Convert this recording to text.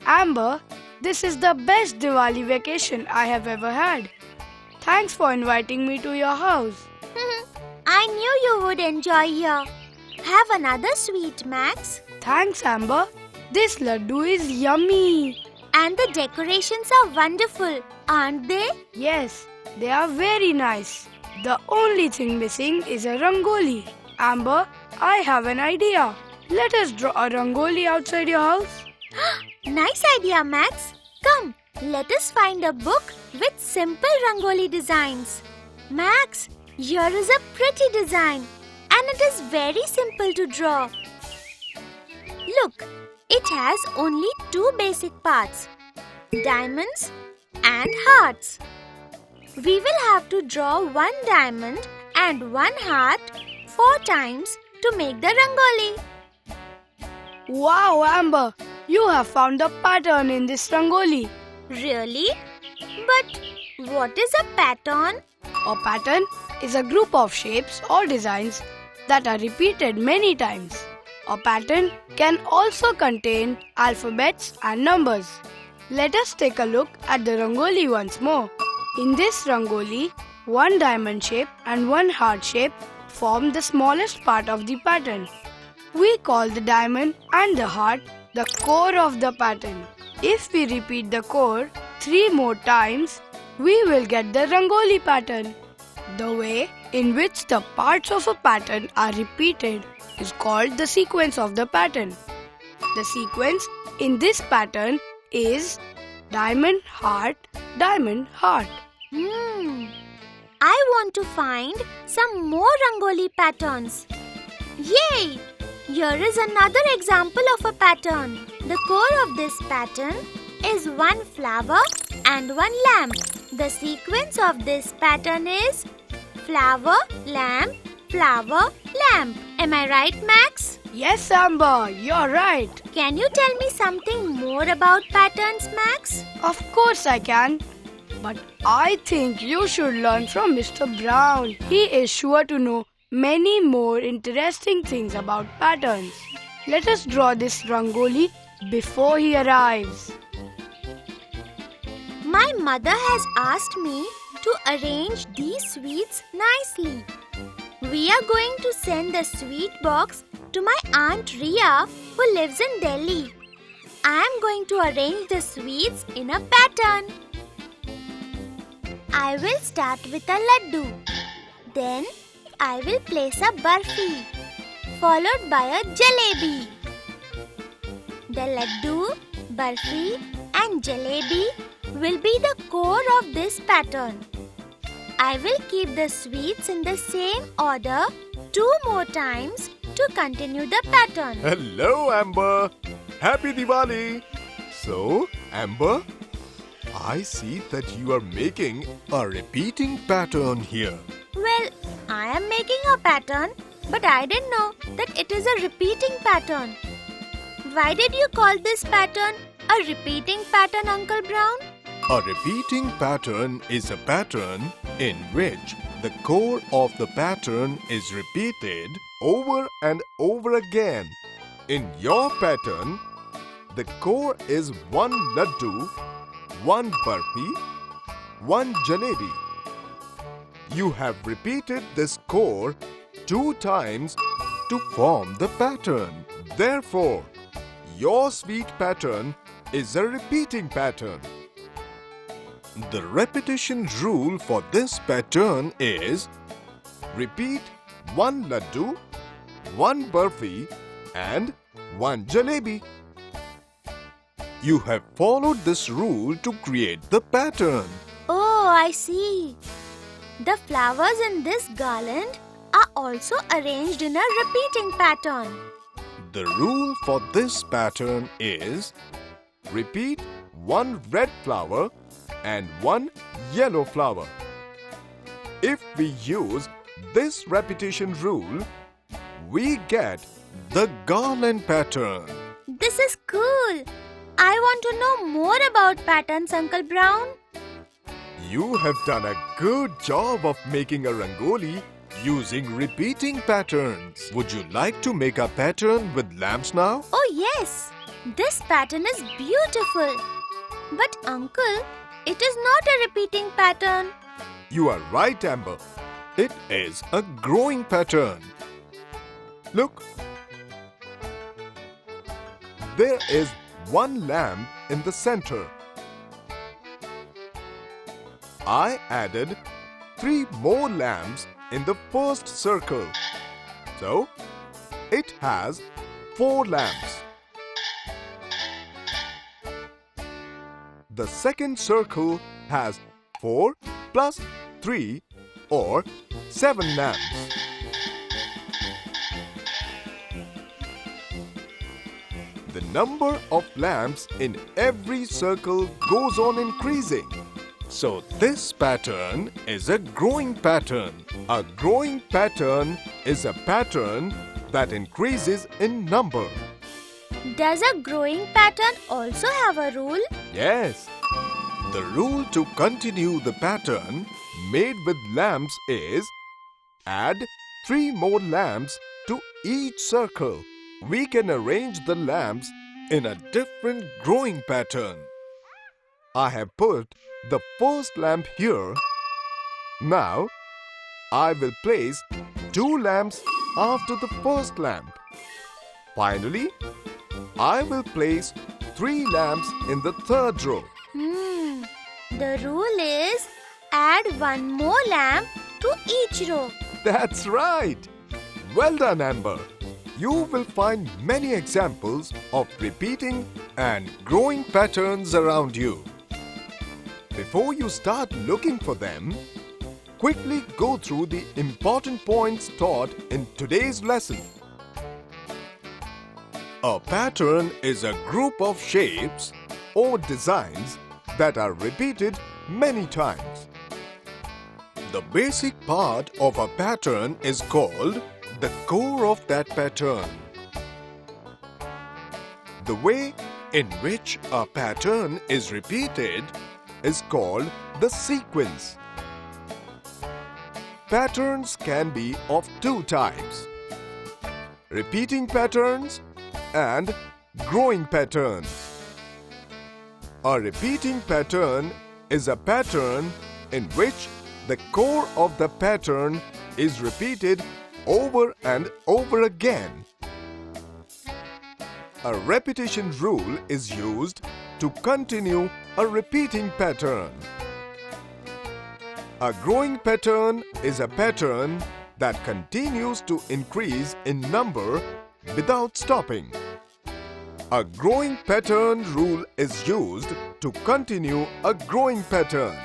Amber, this is the best Diwali vacation I have ever had. Thanks for inviting me to your house. I knew you would enjoy here. Have another sweet, Max. Thanks, Amber. This laddu is yummy. And the decorations are wonderful, aren't they? Yes, they are very nice. The only thing missing is a rangoli. Amber, I have an idea. Let us draw a rangoli outside your house. Nice idea, Max. Come, let us find a book with simple rangoli designs. Max, here is a pretty design and it is very simple to draw. Look, it has only two basic parts, diamonds and hearts. We will have to draw one diamond and one heart 4 times to make the rangoli. Wow, Amber, you have found the pattern in this rangoli. Really? But what is a pattern? A pattern is a group of shapes or designs that are repeated many times. A pattern can also contain alphabets and numbers. Let us take a look at the rangoli once more. In this rangoli, one diamond shape and one heart shape form the smallest part of the pattern. We call the diamond and the heart the core of the pattern. If we repeat the core 3 more times, we will get the rangoli pattern. The way in which the parts of a pattern are repeated is called the sequence of the pattern. The sequence in this pattern is diamond, heart, diamond, heart. I want to find some more rangoli patterns. Yay! Here is another example of a pattern. The core of this pattern is one flower and one lamp. The sequence of this pattern is flower, lamp, flower, lamp. Am I right, Max? Yes, Amber, you're right. Can you tell me something more about patterns, Max? Of course I can. But I think you should learn from Mr. Brown. He is sure to know many more interesting things about patterns. Let us draw this rangoli before he arrives. My mother has asked me to arrange these sweets nicely. We are going to send the sweet box to my Aunt Ria who lives in Delhi. I am going to arrange the sweets in a pattern. I will start with a laddu. Then I will place a barfi, followed by a jalebi. The laddu, barfi and jalebi will be the core of this pattern. I will keep the sweets in the same order 2 more times to continue the pattern. Hello, Amber. Happy Diwali. So, Amber, I see that you are making a repeating pattern here. Well, I am making a pattern, but I didn't know that it is a repeating pattern. Why did you call this pattern a repeating pattern, Uncle Brown? A repeating pattern is a pattern in which the core of the pattern is repeated over and over again. In your pattern, the core is one laddu, one barfi, one jalebi. You have repeated this core 2 times to form the pattern. Therefore, your sweet pattern is a repeating pattern. The repetition rule for this pattern is repeat one laddu, one barfi and one jalebi. You have followed this rule to create the pattern. Oh, I see. The flowers in this garland are also arranged in a repeating pattern. The rule for this pattern is repeat one red flower and one yellow flower. If we use this repetition rule, we get the garland pattern. This is cool. I want to know more about patterns, Uncle Brown. You have done a good job of making a rangoli using repeating patterns. Would you like to make a pattern with lamps now? Oh yes, This pattern is beautiful. But uncle, it is not a repeating pattern. You are right, Amber. It is a growing pattern. Look. There is one lamp in the center. I added 3 more lamps in the first circle. So, it has 4 lamps. The second circle has 4 plus 3 or 7 lamps. The number of lamps in every circle goes on increasing. So this pattern is a growing pattern. A growing pattern is a pattern that increases in number. Does a growing pattern also have a rule? Yes. The rule to continue the pattern made with lamps is add 3 more lamps to each circle. We can arrange the lamps in a different growing pattern. I have put the first lamp here. Now, I will place 2 lamps after the first lamp. Finally, I will place 3 lamps in the third row. The rule is add 1 more lamp to each row. That's right. Well done, Amber. You will find many examples of repeating and growing patterns around you. Before you start looking for them, quickly go through the important points taught in today's lesson. A pattern is a group of shapes or designs that are repeated many times. The basic part of a pattern is called the core of that pattern. The way in which a pattern is repeated is called the sequence. Patterns can be of 2 types: repeating patterns and growing patterns. A repeating pattern is a pattern in which the core of the pattern is repeated over and over again. A repetition rule is used to continue a repeating pattern. A growing pattern is a pattern that continues to increase in number without stopping. A growing pattern rule is used to continue a growing pattern.